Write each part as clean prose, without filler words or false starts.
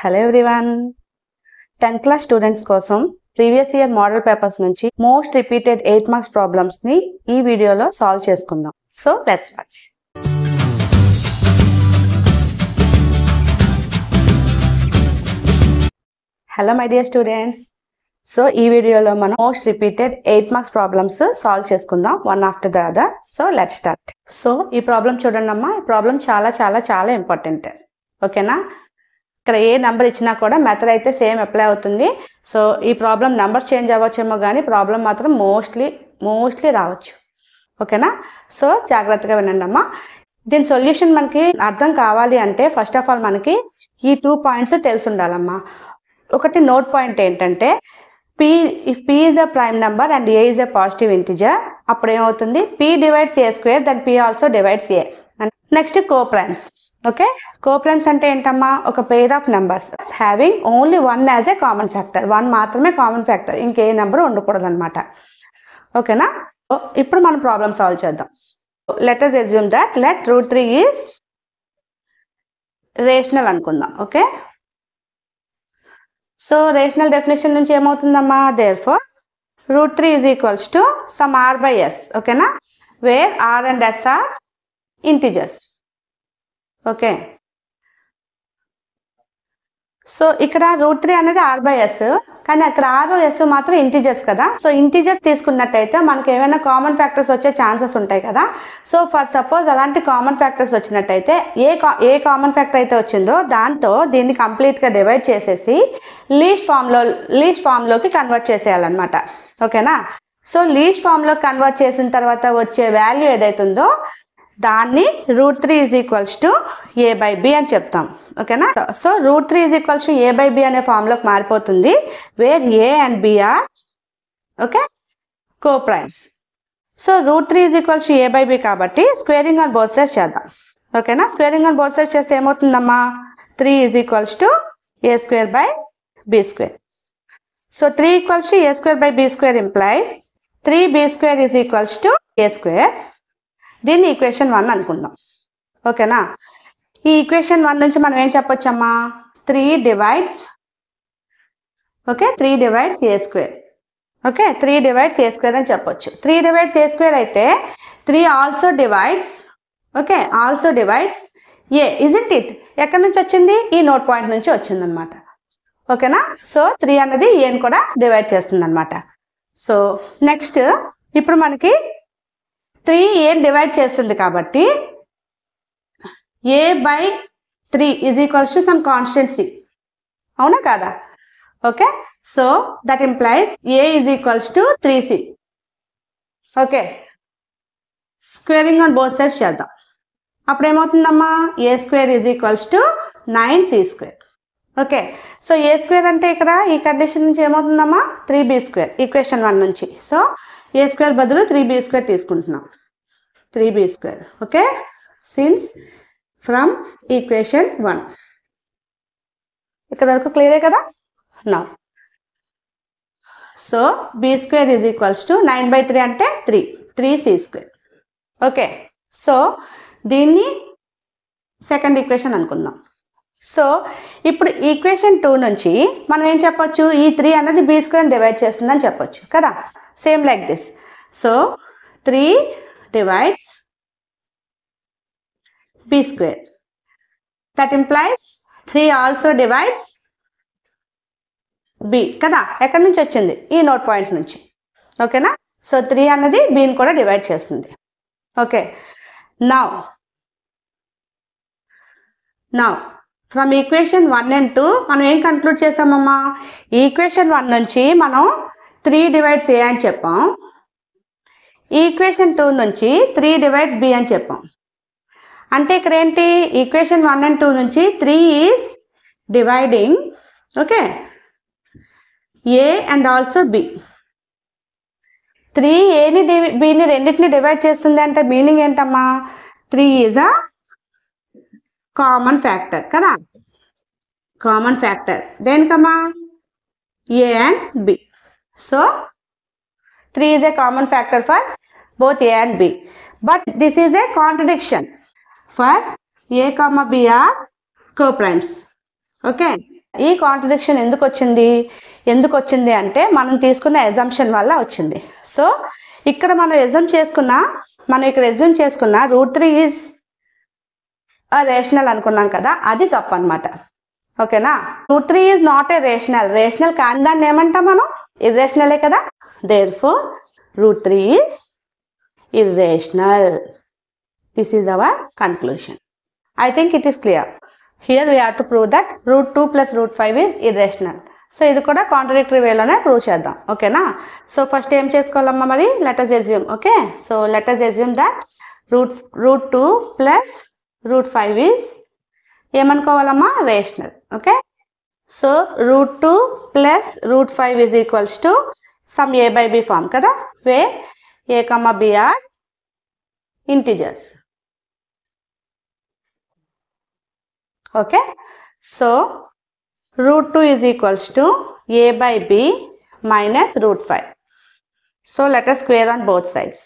Hello everyone 10th class students కోసం previous year model papers నుంచి most repeated 8 marks problems ని ఈ వీడియోలో సాల్వ్ చేసుకుందాం. So let's watch. Hello my dear students. So ఈ వీడియోలో మనం most repeated 8 marks problems solve చేసుకుందాం one after the other. So let's start. So ఈ ప్రాబ్లం చూడండి అమ్మా, ఈ ప్రాబ్లం చాలా చాలా చాలా ఇంపార్టెంట్. ఓకేనా? ఇక్కడ ఏ నెంబర్ ఇచ్చినా కూడా మెథడ్ అయితే సేమ్ అప్లై అవుతుంది. సో ఈ ప్రాబ్లం నెంబర్ చేంజ్ అవ్వచ్చేమో కానీ ప్రాబ్లం మాత్రం మోస్ట్లీ రావచ్చు. ఓకేనా? సో జాగ్రత్తగా వినండి అమ్మా. దీని సొల్యూషన్ మనకి అర్థం కావాలి అంటే ఫస్ట్ ఆఫ్ ఆల్ మనకి ఈ 2 పాయింట్స్ తెలిసి ఉండాలమ్మా. ఒకటి నోట్ పాయింట్ ఏంటంటే if p is a prime number and a is a positive integer, అప్పుడు ఏమవుతుంది? p divides a square, then p also divides a. Next co-primes. Okay, co-primes అంటే ఏంటమ్మా? ఒక pair of numbers having only one as a common factor, one మాత్రమే common factor, ఇంకే number ఉండకూడదు అనమాట. ఓకేనా? ఇప్పుడు మనం ప్రాబ్లమ్ సాల్వ్ చేద్దాం. Let us assume that let √3 is rational అనుకుందాం. ఓకే, సో రేషనల్ డెఫినేషన్ నుంచి ఏమవుతుందమ్మా? therefore √3 is equals to some r by s. ఓకేనా? Where r and s are integers. Okay, so ఇక్కడ √3 అనేది r by s, కానీ అక్కడ r s మాత్రం integers కదా. So integers తీసుకున్నట్టయితే మనకి ఏమైనా కామన్ ఫ్యాక్టర్స్ వచ్చే ఛాన్సెస్ ఉంటాయి కదా. సో ఫర్ సపోజ్ అలాంటి కామన్ ఫ్యాక్టర్స్ వచ్చినట్టయితే ఏ కామన్ ఫ్యాక్టర్ అయితే వచ్చిందో దాంతో దీన్ని కంప్లీట్గా డివైడ్ చేసేసి లీస్ట్ ఫామ్లోకి కన్వర్ట్ చేసేయాలన్నమాట. ఓకేనా? సో లీస్ట్ ఫామ్లోకి కన్వర్ట్ చేసిన తర్వాత వచ్చే వాల్యూ ఏదైతుందో దాన్ని √3 is equals to a by b అని చెప్తాం. ఓకేనా? So √3 is equals to a by b అనే ఫామ్లోకి మారిపోతుంది, where a and b are okay co-primes. So √3 is equals to a by b కాబట్టి స్క్వేరింగ్ ఆన్ బోత్ సైడ్స్ చేద్దాం. ఓకేనా? Squaring on both sides చేస్తే ఏమవుతుందమ్మా? 3 is equals to a square by b square. So 3 equals to a square by b square implies 3b square is equals to a square. దీన్ని equation 1 అనుకుందాం. ఓకేనా? ఈ equation 1 నుంచి మనం ఏం చెప్పొచ్చమ్మా? 3 divides a square. Okay, 3 divides a square అని చెప్పొచ్చు. 3 divides a square అయితే 3 also divides a, isn't it? ఎక్కడి నుంచి వచ్చింది? ఈ నోట్ పాయింట్ నుంచి వచ్చింది అనమాట. ఓకేనా? సో 3 అన్నది ఏని కూడా డివైడ్ చేస్తుంది అనమాట. సో నెక్స్ట్ ఇప్పుడు మనకి 3 ఏం డివైడ్ చేస్తుంది కాబట్టి a by 3 is equals to some constant c. అవునా కాదా? Okay, so that implies a is equals to 3c. Okay, squaring on both sides చేద్దాం. అప్పుడు ఏమవుతుందమ్మా? a square is equals to 9c square. Okay, so a square అంటే ఇక్కడ ఈ condition నుంచి ఏమవుతుందమ్మా? 3b square equation 1 నుంచి. So a square బదులు 3b square తీసుకుంటున్నాం. 3b square. Okay, since from equation 1. ఇక్కడ వరకు క్లియరే కదా? Now so b square is equals to 9 by 3 అంటే 3c square. ఓకే, సో దీన్ని సెకండ్ ఈక్వేషన్ అనుకుందాం. సో ఇప్పుడు ఈక్వేషన్ 2 నుంచి మనం ఏం చెప్పొచ్చు? ఈ 3 అనేది b square డివైడ్ చేస్తుందని చెప్పొచ్చు కదా. Same like this. So 3 divides b square. That implies 3 also divides b కదా. ఎక్కడి నుంచి వచ్చింది? ఈ నోట్ పాయింట్ నుంచి. ఓకేనా? సో 3 అన్నది bని కూడా డివైడ్ చేస్తుంది. Okay, now from equation 1 and 2 మనం ఏం కన్క్లూడ్ చేసామమ్మా? ఈక్వేషన్ 1 నుంచి మనం 3 divides a అని చెప్పాం. ఈక్వేషన్ 2 నుంచి 3 divides b అని చెప్పాం. అంటే ఇక్కడ ఏంటి? ఈక్వేషన్ 1 and 2 నుంచి 3 is dividing okay a and also b. 3 ఏని bని రెండింటిని డివైడ్ చేస్తుంది అంటే మీనింగ్ ఏంటమ్మా? 3 ఈజ్ అ కామన్ ఫ్యాక్టర్ కదా. కామన్ ఫ్యాక్టర్ దేనికమ్మా? a and b. So 3 is a common factor for both a and b. But this is a contradiction for a comma b are co-primes. Okay, ఈ contradiction ఎందుకు వచ్చింది అంటే మనం తీసుకున్న assumption వల్ల వచ్చింది. సో ఇక్కడ మనం ఇక్కడ ఎజ్యూమ్ చేసుకున్న √3 ఈజ్ రేషనల్ అనుకున్నాం కదా, అది తప్పు అనమాట. ఓకేనా, √3 ఈజ్ నాట్ ఏ రేషనల్ కానీ దాన్ని ఏమంటాం మనం, ఇర్రేషనలే కదా. Therefore √3 is irrational. This is our conclusion. I think it is clear. Here we have to prove that √2 plus √5 is irrational. So ఇది కూడా కాంట్రడిక్టరీ వేలోనే ప్రూవ్ చేద్దాం. ఓకేనా, సో ఫస్ట్ ఏం చేసుకోవాలమ్మా మరి, let us assume. Okay, so let us assume that √2 plus √5 is ఏమనుకోవాలమ్మా, rational. Okay, so √2 plus √5 is equals to some a by b form కదా, where a comma b are integers. Okay, so √2 is equals to a by b minus √5. So let us square on both sides.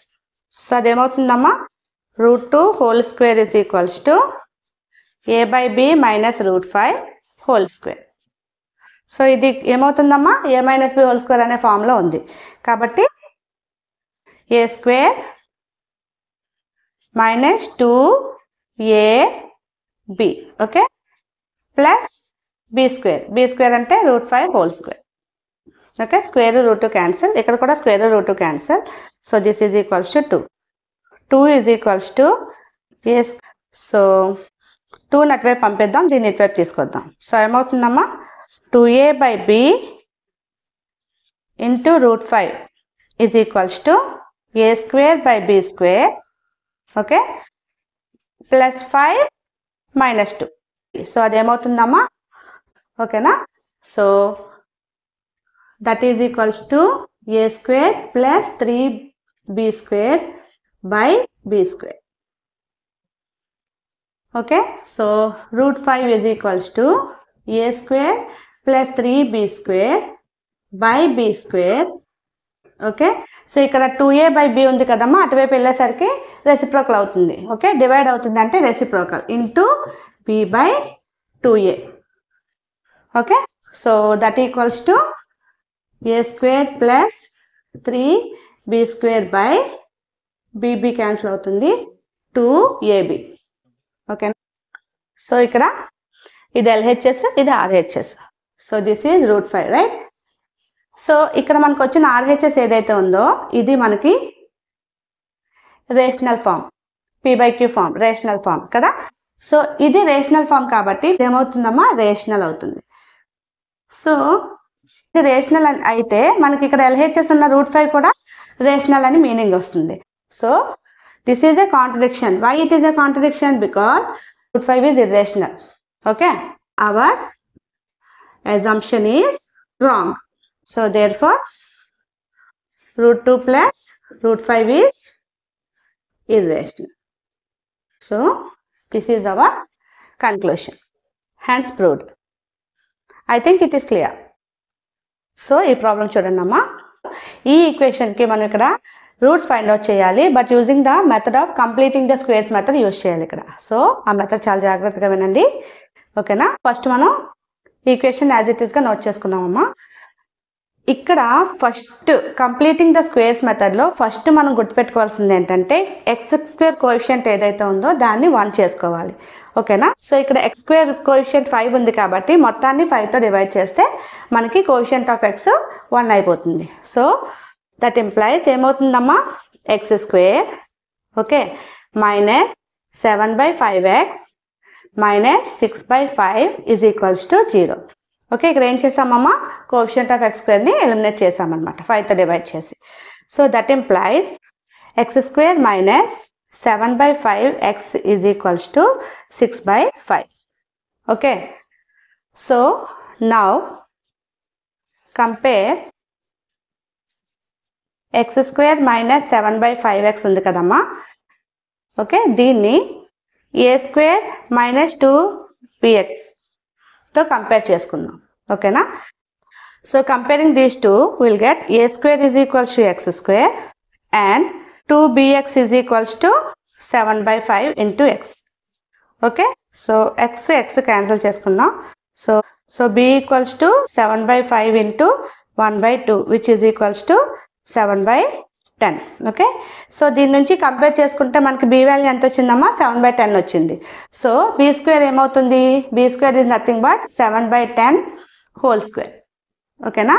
So అదేమవుతుందమ్మా, √2 whole square is equals to a by b minus √5 whole square. So ఇది ఏమవుతుందమ్మా, a minus b whole square అనే ఫామ్లో ఉంది కాబట్టి a square minus 2ab, okay, plus b square అంటే √5 whole square. Okay, square √2 cancel, ఇక్కడ కూడా square √2 cancel. So this is equals to 2 is equals to a. So 2 అటువైపు పంపిద్దాం, దీన్ని ఇటువైపు తీసుకొద్దాం. సో ఏమవుతుందమ్మా, 2a by b into √5 is equals to a square by b square, okay, plus 5 minus 2. So అదేమవుతుందమ్మా, ఓకేనా. So that is equals to a square plus 3b square by b square. Okay, so √5 is equals to a square plus 3b square by b square. Okay, so ఇక్కడ 2a by b ఉంది కదమ్మా, అటువైపు వెళ్ళేసరికి reciprocal అవుతుంది. Okay, divide అవుతుంది అంటే reciprocal into b by 2a. Okay, so that equals to a square plus 3b square by bb cancel అవుతుంది 2ab. Okay, so ఇక్కడ ఇది LHS, ఇది RHS. So this is √5, right. So ఇక్కడ మనకు వచ్చిన RHS ఏదైతే ఉందో ఇది మనకి rational form, p/q form, rational form కదా. సో ఇది రేషనల్ ఫామ్ కాబట్టి ఏమవుతుందమ్మా, రేషనల్ అవుతుంది. సో ఇది రేషనల్ అయితే మనకి ఇక్కడ LHS ఉన్న √5 కూడా రేషనల్ అని మీనింగ్ వస్తుంది. So this is a contradiction. Why it is a contradiction? Because √5 is irrational. Okay, our assumption is wrong. So therefore √2 plus √5 is irrational. So this is our conclusion. Hence proved. I think it is clear. So ఈ problem చూడండి అమ్మా, ఈ equation కి మనం ఇక్కడ roots find out చేయాలి, but using the method of completing the squares method use చేయాలి ఇక్కడ. సో ఆ మెథడ్ చాలా జాగ్రత్తగా వినండి. ఓకేనా, ఫస్ట్ మనం ఈక్వేషన్ యాజ్ ఇట్ ఈస్గా నోట్ చేసుకున్నామమ్మా. ఇక్కడ ఫస్ట్ కంప్లీటింగ్ ద స్క్వేర్స్ మెథడ్లో ఫస్ట్ మనం గుర్తుపెట్టుకోవాల్సింది ఏంటంటే x² కోఎఫిషియంట్ ఏదైతే ఉందో దాన్ని 1 చేసుకోవాలి. ఓకేనా, సో ఇక్కడ x² కోఎఫిషియంట్ 5 ఉంది కాబట్టి మొత్తాన్ని 5తో డివైడ్ చేస్తే మనకి కోఎఫిషియంట్ ఆఫ్ x 1 అయిపోతుంది. సో దట్ ఇంప్లైస్ ఏమవుతుందమ్మా, x² okay minus 7/5x minus 6/5 is equals to 0. Okay, ఇక్కడ ఏం చేసామమ్మా, కోఎఫిషియంట్ ఆఫ్ x² ఎలిమినేట్ చేసామన్నమాట 5తో డివైడ్ చేసి. So that implies x² minus 7/5x is equals to 6/5. Okay, so now compare x² minus 7/5x ఉంది కదమ్మా. Okay, దీన్ని a² minus 2bxతో compare చేసుకుందాం. ఓకేనా, so comparing these two will get a² is equals to x² and 2bx is equals to 7/5 into x. Okay, so x cancel చేసుకుందాం. So so b equals to 7/5 into 1/2 which is equals to 7/10. Okay, so దీని నుంచి compare చేసుకుంటే మనకి b value ఎంత వచ్చిందమ్మా? 7/10 వచ్చింది. So b square ఏమవుతుంది? b square is nothing but 7/10 whole square. ఓకేనా?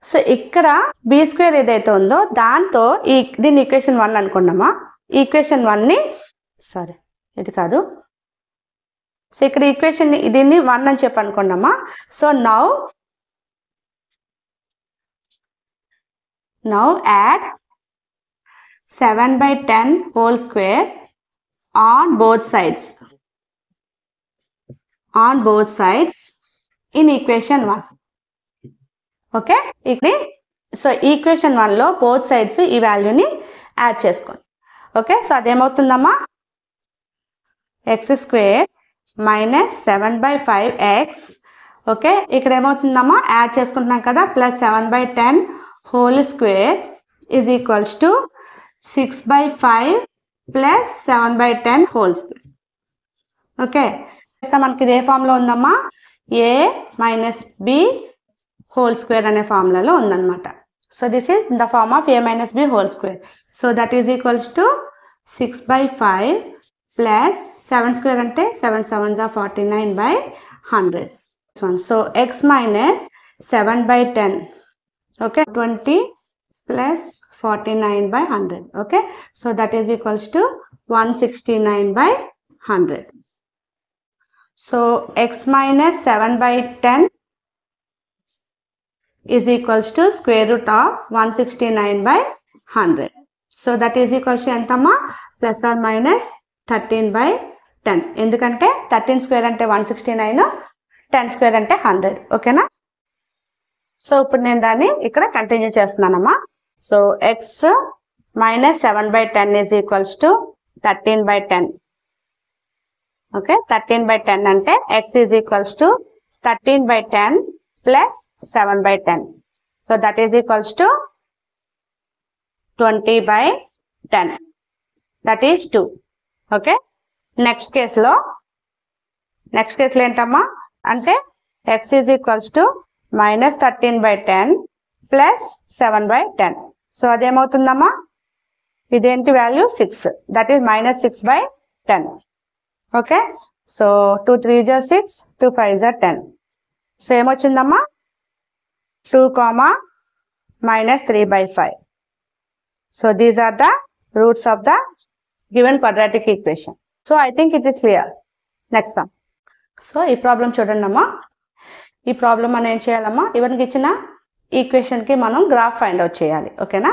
సో ఇక్కడ b స్క్వేర్ ఏదైతే ఉందో దాంతో దీన్ని ఈక్వేషన్ 1 అనుకున్నామా? ఈక్వేషన్ 1ని సారీ ఇది కాదు, సో ఇక్కడ ఈక్వేషన్ దీన్ని 1 అని చెప్పి అనుకున్నామా? So now add 7/10 whole square on both sides in equation 1. Okay, so equation 1లో బోత్ సైడ్స్ ఈ వాల్యూని యాడ్ చేసుకోండి. ఓకే, సో అదేమవుతుందమ్మా? x² minus 7/5x. ఓకే, ఇక్కడ ఏమవుతుందమ్మా? యాడ్ చేసుకుంటున్నాం కదా, plus 7/10 whole square is equals to 6/5 plus 7/10 whole square. Okay, మనకి ఇదే ఫార్ములా ఉందమ్మా, a మైనస్ b హోల్ స్క్వేర్ అనే ఫార్ములాలో ఉందన్నమాట. So this is the form of a minus b whole square. So that is equals to 6/5 plus 7 square అంటే 7 7s are 49/100. So x minus 7/10. Okay, 20 plus 49/100. Okay, so that is equals to 169/100. So x minus 7/10 is equals to square root of 169/100. So that is equals to ఎంతమ్మా? Plus or minus 13/10. ఎందుకంటే 13 square అంటే 169, 10 square అంటే 100. ఓకేనా? So ఇప్పుడు నేను దాన్ని ఇక్కడ continue చేస్తున్నానమ్మా. So x minus 7/10 is equals to 13/10. Okay, 13/10 అంటే x is equals to 13/10 plus 7/10. So that is equals to 20/10. That is 2. Okay. Next case lo ఏంటమ్మా అంటే x is equals to minus 13/10 plus 7/10. So అదేమవుతుందమ్మా? ఇదేంటి value? 6. That is minus 6/10. Okay. So 2 3s are 6, 2 5s are 10. So ఏమొచ్చిందమ్మా? 2, minus 3/5. So these are the roots of the given quadratic equation. So I think it is clear. Next sum. So ఈ problem చూడండి అమ్మా. ఈ problem మనం ఏం చేయాలమ్మా? ఇవన్నీ ఇచ్చిన ఈక్వేషన్కి మనం గ్రాఫ్ ఫైండ్ అవుట్ చేయాలి. ఓకేనా?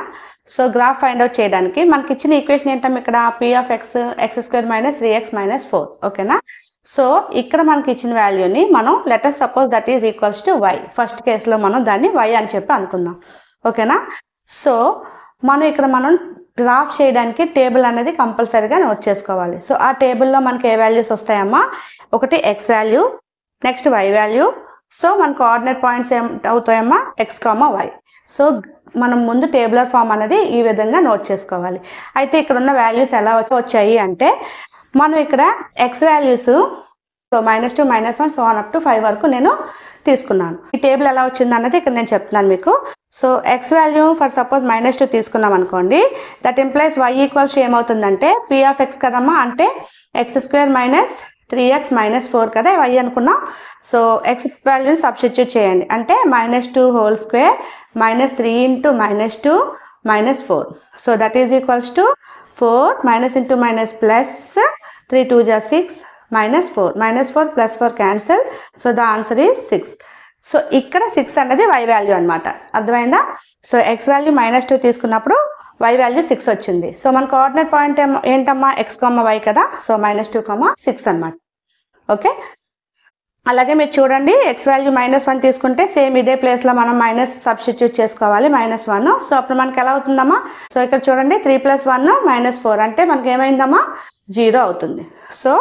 సో గ్రాఫ్ ఫైండ్ అవుట్ చేయడానికి మనకి ఇచ్చిన ఈక్వేషన్ ఏంటమ్మా? ఇక్కడ p of x x² minus 3x minus 4. ఓకేనా? సో ఇక్కడ మనకి ఇచ్చిన వాల్యూని మనం letter suppose that is equals to y. First కేసులో మనం దాన్ని y అని చెప్పి అనుకుందాం. ఓకేనా? సో మనం గ్రాఫ్ చేయడానికి టేబుల్ అనేది కంపల్సరీగా నోట్ చేసుకోవాలి. సో ఆ టేబుల్లో మనకి ఏ వాల్యూస్ వస్తాయమ్మా? ఒకటి x value, next y value. So మన కోఆర్డినేట్ పాయింట్స్ ఏం అవుతాయమ్మా? x, y. సో మనం ముందు టేబులర్ ఫామ్ అనేది ఈ విధంగా నోట్ చేసుకోవాలి. అయితే ఇక్కడ ఉన్న వాల్యూస్ ఎలా వచ్చాయి అంటే మనం ఇక్కడ x values so -2 -1 so on up to 5 వరకు నేను తీసుకున్నాను. ఈ టేబుల్ ఎలా వచ్చింది అన్నది ఇక్కడ నేను చెప్తున్నాను మీకు. So x value for suppose -2 తీసుకున్నాం అనుకోండి, దట్ ఇంప్లైస్ y ఈక్వల్స్ ఏమవుతుందంటే p of x కదమ్మా, అంటే x² మైనస్ 3x మైనస్ 4 కదా y అనుకున్నాం. సో x వాల్యూని సబ్స్టిట్యూట్ చేయండి, అంటే -2 whole square minus 3 into -2 minus 4. So that is equals to 4 minus into minus plus 3 2s are 6 minus 4. Minus 4 plus 4 cancel. So the answer is 6. So ఇక్కడ 6 అనేది y value అన్నమాట. అర్థమైందా? So x value -2 తీసుకున్నప్పుడు y value 6 వచ్చింది. So మన coordinate point ఏంటమ్మా? x, y కదా. So -2, 6 అన్నమాట. ఓకే, అలాగే మీరు చూడండి x వాల్యూ -1 తీసుకుంటే సేమ్ ఇదే ప్లేస్లో మనం మైనస్ సబ్స్టిట్యూట్ చేసుకోవాలి, -1. సో అప్పుడు మనకి ఎలా అవుతుందమ్మా? సో ఇక్కడ చూడండి 3 + 1 -4 అంటే మనకి ఏమైందమ్మా? 0 అవుతుంది. సో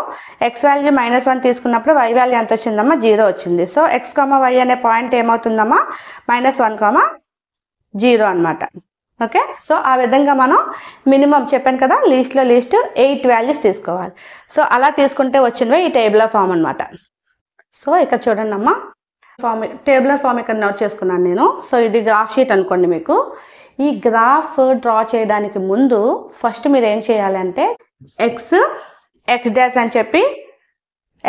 x వాల్యూ -1 తీసుకున్నప్పుడు y వాల్యూ ఎంత వచ్చిందమ్మా? 0 వచ్చింది. సో x, y అనే పాయింట్ ఏమవుతుందమ్మా? -1, 0 అనమాట. ఓకే, సో ఆ విధంగా మనం మినిమం చెప్పాను కదా, లీస్ట్లో లీస్ట్ 8 వాల్యూస్ తీసుకోవాలి. సో అలా తీసుకుంటే వచ్చినవే ఈ టేబుల్ ఆఫ్ ఫామ్ అనమాట. సో ఇక్కడ చూడండి అమ్మా, టేబులర్ ఫామ్ ఇక్కడ నోట్ చేసుకున్నాను నేను. సో ఇది గ్రాఫ్ షీట్ అనుకోండి. మీకు ఈ గ్రాఫ్ డ్రా చేయడానికి ముందు ఫస్ట్ మీరు ఏం చేయాలంటే ఎక్స్ డాష్ అని చెప్పి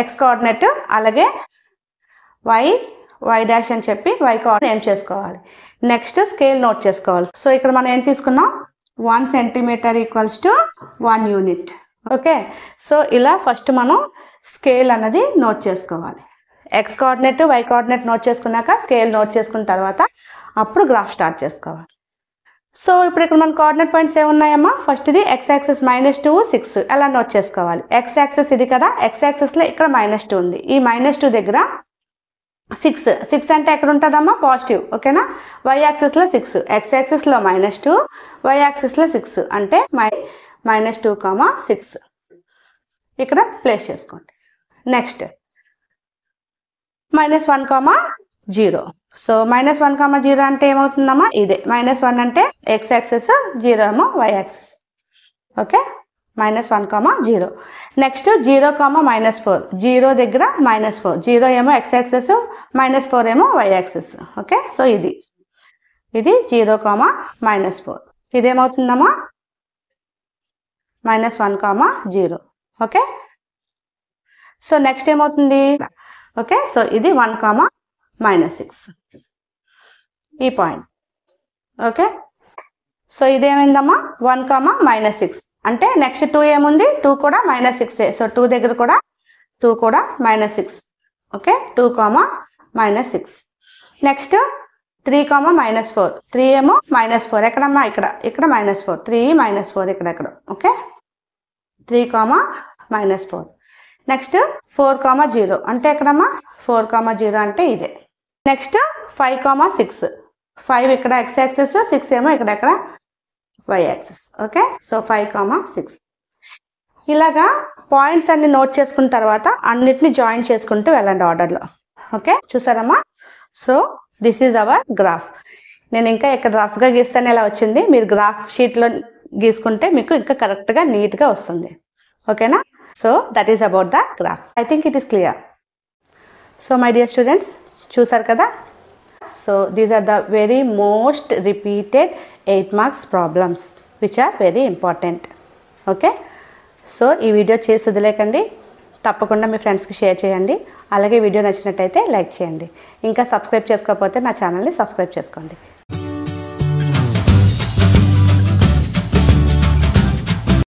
ఎక్స్ కోఆర్డినేట్, అలాగే వై డాష్ అని చెప్పి వై కోఆర్డినేట్ ఏం చేసుకోవాలి. నెక్స్ట్ స్కేల్ నోట్ చేసుకోవాలి. సో ఇక్కడ మనం ఏం తీసుకున్నాం, 1 centimetre equals to 1 unit. Okay, so ఇలా ఫస్ట్ మనం స్కేల్ అన్నది నోట్ చేసుకోవాలి. X coordinate y coordinate note చేసుకున్నాక స్కేల్ నోట్ చేసుకున్న తర్వాత అప్పుడు గ్రాఫ్ స్టార్ట్ చేసుకోవాలి. సో ఇప్పుడు ఇక్కడ మన కోఆర్డినేట్ పాయింట్స్ ఏమున్నాయమ్మా, ఫస్ట్ ఇది ఎక్స్ యాక్సిస్ -2 6 ఎలా నోట్ చేసుకోవాలి. ఎక్స్ యాక్సిస్ ఇది కదా, ఎక్స్ యాక్సిస్లో ఇక్కడ -2 ఉంది. ఈ -2 దగ్గర 6 అంటే ఎక్కడ ఉంటుందమ్మా, పాజిటివ్. ఓకేనా, వై యాక్సిస్లో 6, ఎక్స్ యాక్సిస్లో -2, వై యాక్సిస్లో 6 అంటే -2, 6 ఇక్కడ ప్లేస్ చేసుకోండి. నెక్స్ట్ -1, 0. సో -1, 0 అంటే ఏమవుతుందమ్మా, ఇదే -1 అంటే ఎక్స్ యాక్సిస్, 0 ఏమో వై యాక్సిస్. ఓకే, -1, 0. నెక్స్ట్ 0, -4, 0 దగ్గర -4, 0 ఏమో ఎక్స్ యాక్సిస్, -4 ఏమో వై యాక్సిస్. ఓకే, సో ఇది 0, -4 ఇదేమవుతుందమ్మా, -1, 0. ఓకే, సో నెక్స్ట్ ఏమవుతుంది, ఓకే, సో ఇది 1, -6 ఈ పాయింట్. ఓకే, సో ఇదేమైందమ్మా 1, -6 అంటే నెక్స్ట్ 2 ఏముంది, 2 కూడా -6. సో 2 దగ్గర కూడా 2 కూడా -6. ఓకే, 2, -6. నెక్స్ట్ 3, -4, 3 ఏమో -4 ఎక్కడమ్మా, ఇక్కడ -4, 3, -4 ఇక్కడ. ఓకే, 3, -4. నెక్స్ట్ 4, 0 అంటే ఎక్కడమ్మా, 4, 0 అంటే ఇదే. నెక్స్ట్ 5, 6, 5 ఇక్కడ ఎక్స్ యాక్సిస్, 6 ఏమో ఇక్కడ వై యాక్సిస్. ఓకే, సో 5, 6 ఇలాగా పాయింట్స్ అన్ని నోట్ చేసుకున్న తర్వాత అన్నిటిని జాయిన్ చేసుకుంటూ వెళ్ళండి ఆర్డర్లో. ఓకే, చూసారమ్మా, so this is our graph. నేను ఇంకా ఇక్కడ రఫ్గా గీస్తాను ఎలా వచ్చింది, మీరు గ్రాఫ్ షీట్లో గీసుకుంటే మీకు ఇంకా కరెక్ట్గా నీట్గా వస్తుంది. ఓకేనా, so that is about the graph. I think it is clear. So my dear students, చూసారు కదా. So these are the very most repeated 8 marks problems which are very important. Okay, so ఈ వీడియో చేసి వదిలేకండి, తప్పకుండా మీ ఫ్రెండ్స్కి share చేయండి. అలాగే video నచ్చినట్టయితే లైక్ చేయండి. ఇంకా సబ్స్క్రైబ్ చేసుకోకపోతే నా ఛానల్ని సబ్స్క్రైబ్ చేసుకోండి.